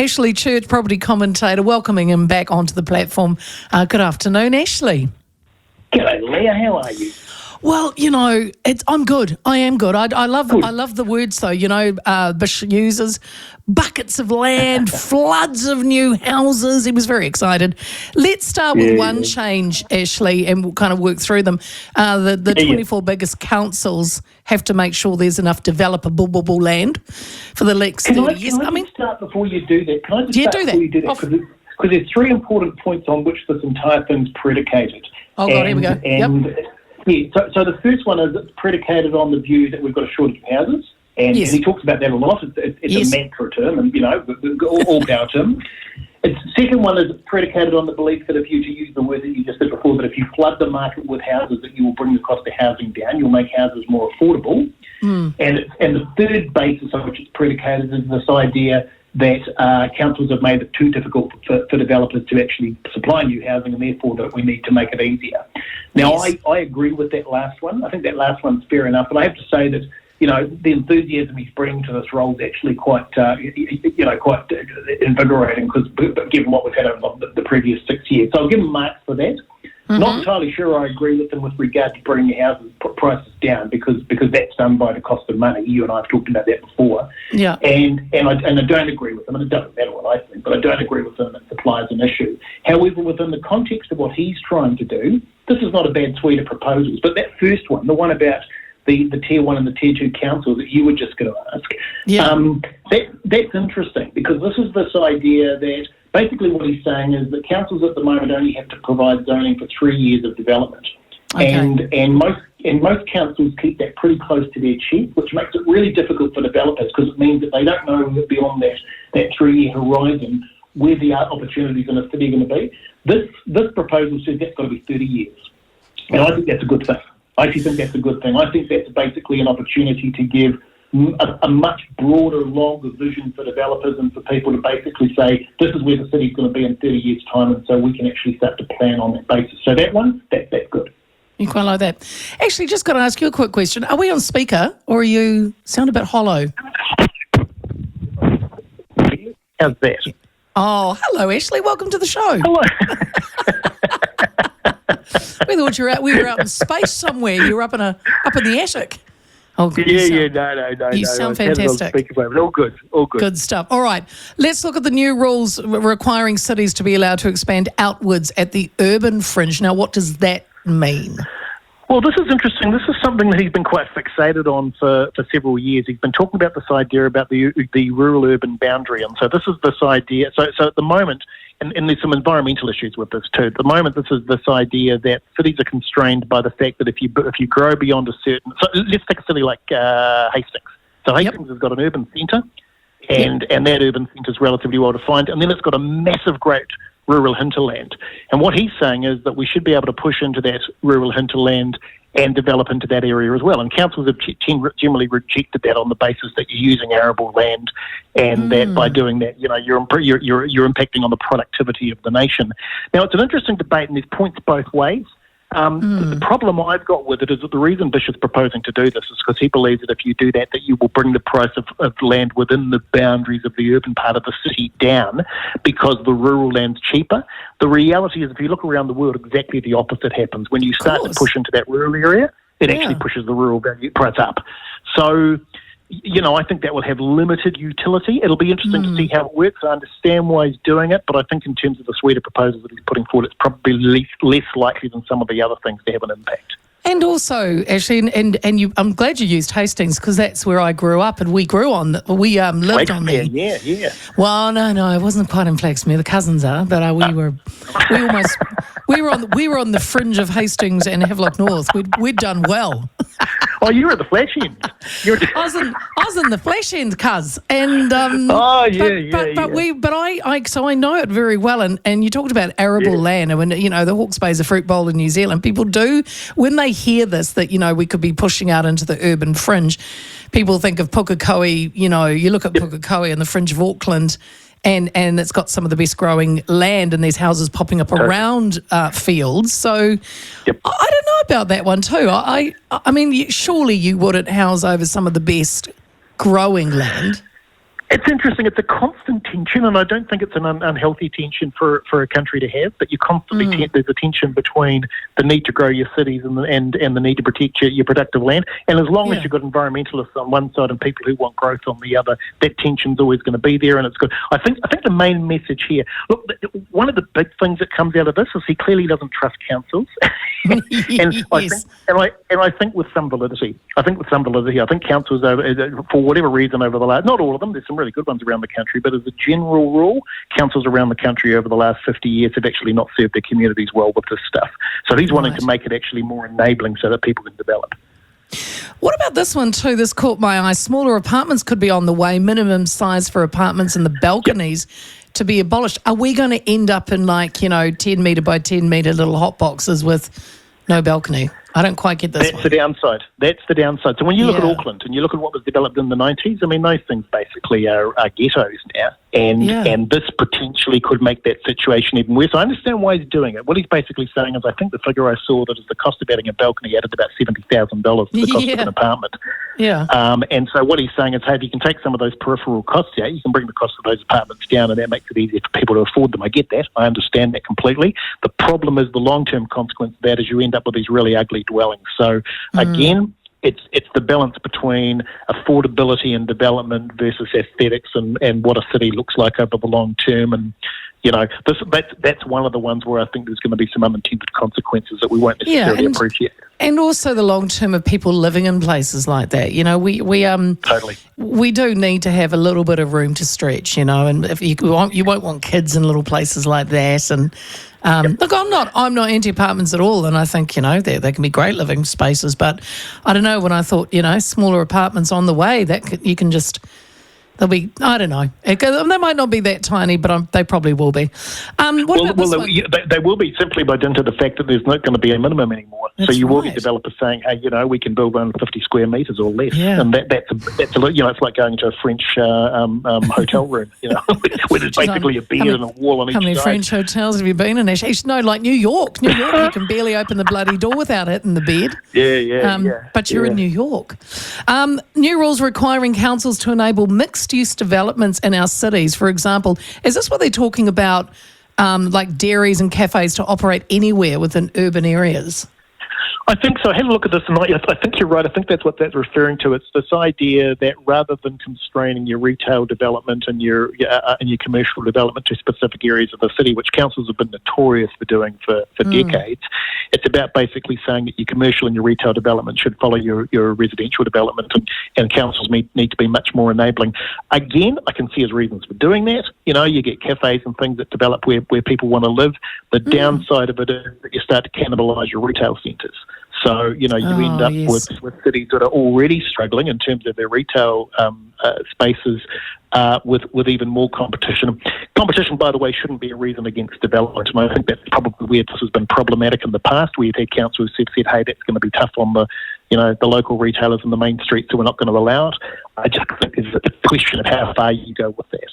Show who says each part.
Speaker 1: Ashley Church, property commentator, welcoming him back onto the platform. Good afternoon, Ashley.
Speaker 2: G'day, Leah. How are you?
Speaker 1: Well, I'm good. I am good. I love the words though. Bish uses buckets of land, floods of new houses. He was very excited. Let's start with one change, Ashley, and we'll kind of work through them. The 24 biggest councils have to make sure there's enough developable land for the next 30 years.
Speaker 2: Can I start before you do that? Can I just start
Speaker 1: do that.
Speaker 2: before you do that? Because there's three important points on which this entire thing's predicated.
Speaker 1: Oh, God, here we go.
Speaker 2: So the first one is it's predicated on the view that we've got a shortage of houses, and he talks about that a lot. It's a mantra term, and all power to him. The second one is predicated on the belief that if you, to use the word that you just said before, that if you flood the market with houses, that you will bring the cost of housing down. You'll make houses more affordable. And the third basis on which it's predicated is this idea that councils have made it too difficult for developers to actually supply new housing, and therefore that we need to make it easier. Now, I agree with that last one. I think that last one's fair enough, but I have to say that the enthusiasm he's bringing to this role is actually quite invigorating, because given what we've had over the previous 6 years. So I'll give him marks for that. Not entirely sure I agree with them with regard to bringing houses prices down, because that's done by the cost of money. You and I have talked about that before. Yeah. And I don't agree with them, and it doesn't matter what I think, but I don't agree with them that supply is an issue. However, within the context of what he's trying to do, this is not a bad suite of proposals. But that first one, the one about the Tier 1 and the Tier 2 councils that you were just going to ask, that's interesting, because this is this idea that basically what he's saying is that councils at the moment only have to provide zoning for 3 years of development. Okay. And most councils keep that pretty close to their chest, which makes it really difficult for developers, because it means that they don't know beyond that 3-year horizon where the opportunities in a city are going to be. This proposal says that's got to be 30 years. And I think that's a good thing. I actually think that's a good thing. I think that's basically an opportunity to give a much broader, longer vision for developers and for people to basically say, this is where the city's going to be in 30 years' time, and so we can actually start to plan on that basis. So that one, that's good.
Speaker 1: You quite like that. Actually, just got to ask you a quick question. Are we on speaker, or you sound a bit hollow?
Speaker 2: How's that?
Speaker 1: Oh, hello, Ashley. Welcome to the show.
Speaker 2: Hello.
Speaker 1: We thought we were out in space somewhere. You were up in the attic. Oh, good.
Speaker 2: No.
Speaker 1: You sound fantastic.
Speaker 2: All good.
Speaker 1: Good stuff. All right, let's look at the new rules requiring cities to be allowed to expand outwards at the urban fringe. Now, what does that mean?
Speaker 2: Well, this is interesting. This is something that he's been quite fixated on for several years. He's been talking about this idea about the rural-urban boundary. And so this is this idea. So at the moment, and there's some environmental issues with this too. At the moment, this is this idea that cities are constrained by the fact that if you grow beyond a certain... So let's take a city like Hastings. So Hastings has got an urban centre, and that urban centre is relatively well defined, and then it's got a massive, great rural hinterland. And what he's saying is that we should be able to push into that rural hinterland and develop into that area as well. And councils have generally rejected that on the basis that you're using arable land, and that by doing that, you're impacting on the productivity of the nation. Now, it's an interesting debate, and there's points both ways. The problem I've got with it is that the reason Bish is proposing to do this is because he believes that if you do that, that you will bring the price of land within the boundaries of the urban part of the city down, because the rural land's cheaper. The reality is, if you look around the world, exactly the opposite happens. When you start to push into that rural area, it actually pushes the rural value price up. So, I think that will have limited utility. It'll be interesting to see how it works. I understand why he's doing it, but I think in terms of the suite of proposals that he's putting forward, it's probably less likely than some of the other things to have an impact.
Speaker 1: And also, Ashley, I'm glad you used Hastings, because that's where I grew up, and we lived on there.
Speaker 2: Yeah.
Speaker 1: Well, no, it wasn't quite in Flaxmere. The cousins are, but we were on the fringe of Hastings and Havelock North. We'd done well.
Speaker 2: Oh, you were at the flash end.
Speaker 1: I was in the flash end, cuz. And so I know it very well. And you talked about arable land, and when the Hawke's Bay is a fruit bowl in New Zealand. People do, when they hear this, that we could be pushing out into the urban fringe, people think of Pukekohe. You look at Pukekohe and the fringe of Auckland, and it's got some of the best growing land, and there's houses popping up around fields. So I don't know about that one too. I mean, surely you wouldn't house over some of the best growing land.
Speaker 2: It's interesting. It's a constant tension, and I don't think it's an unhealthy tension for a country to have. But you constantly there's a tension between the need to grow your cities and the need to protect your productive land. And as long as you've got environmentalists on one side and people who want growth on the other, that tension's always going to be there, and it's good. I think the main message here. Look, one of the big things that comes out of this is he clearly doesn't trust councils, I think with some validity. I think councils, for whatever reason, over the last, not all of them, there's some really good ones around the country, but as a general rule, councils around the country over the last 50 years have actually not served their communities well with this stuff. So he's wanting to make it actually more enabling so that people can develop.
Speaker 1: What about this one too? This caught my eye. Smaller apartments could be on the way. Minimum size for apartments and the balconies to be abolished. Are we going to end up in 10 metre by 10 metre little hot boxes with no balcony? I don't quite get this
Speaker 2: That's the downside. So when you look at Auckland and you look at what was developed in the 90s, I mean, those things basically are ghettos now. And this potentially could make that situation even worse. I understand why he's doing it. What he's basically saying is, I think the figure I saw that is the cost of adding a balcony added about $70,000 to the cost of an apartment.
Speaker 1: Yeah.
Speaker 2: And so what he's saying is, hey, if you can take some of those peripheral costs out, you can bring the cost of those apartments down, and that makes it easier for people to afford them. I get that. I understand that completely. The problem is the long-term consequence of that is you end up with these really ugly dwellings. So again, it's the balance between affordability and development versus aesthetics and what a city looks like over the long term. And that's one of the ones where I think there's going to be some unintended consequences that we won't necessarily appreciate.
Speaker 1: And also the long term of people living in places like that.
Speaker 2: Totally.
Speaker 1: We do need to have a little bit of room to stretch, and if you won't want kids in little places like that. And look, I'm not anti-apartments at all, and I think they can be great living spaces. But I don't know, when I thought smaller apartments on the way, you can just. They'll be, I don't know. They might not be that tiny, but they probably will be. They
Speaker 2: will be simply by dint of the fact that there's not going to be a minimum anymore.
Speaker 1: That's
Speaker 2: so you will get developers saying, hey, we can build 150 square metres or less. Yeah. And that's it's like going into a French hotel room, where there's basically a bed and a wall on each side.
Speaker 1: How many French hotels have you been in? No, like New York. You can barely open the bloody door without hitting the bed.
Speaker 2: Yeah.
Speaker 1: But you're in New York. New rules requiring councils to enable mixed-use developments in our cities. For example, is this what they're talking about, like dairies and cafes to operate anywhere within urban areas?
Speaker 2: I think so. I had a look at this, and I think you're right. I think that's what that's referring to. It's this idea that rather than constraining your retail development and your commercial development to specific areas of the city, which councils have been notorious for doing for decades, it's about basically saying that your commercial and your retail development should follow your residential development, and councils need to be much more enabling. Again, I can see his reasons for doing that. You get cafes and things that develop where people want to live. The downside of it is that you start to cannibalise your retail centres. So, you end up with cities that are already struggling in terms of their retail spaces with even more competition. Competition, by the way, shouldn't be a reason against development. And I think that's probably where this has been problematic in the past, where you've had councils who've said, hey, that's going to be tough on the local retailers in the main street, so we're not going to allow it. I just think it's a question of how far you go with that.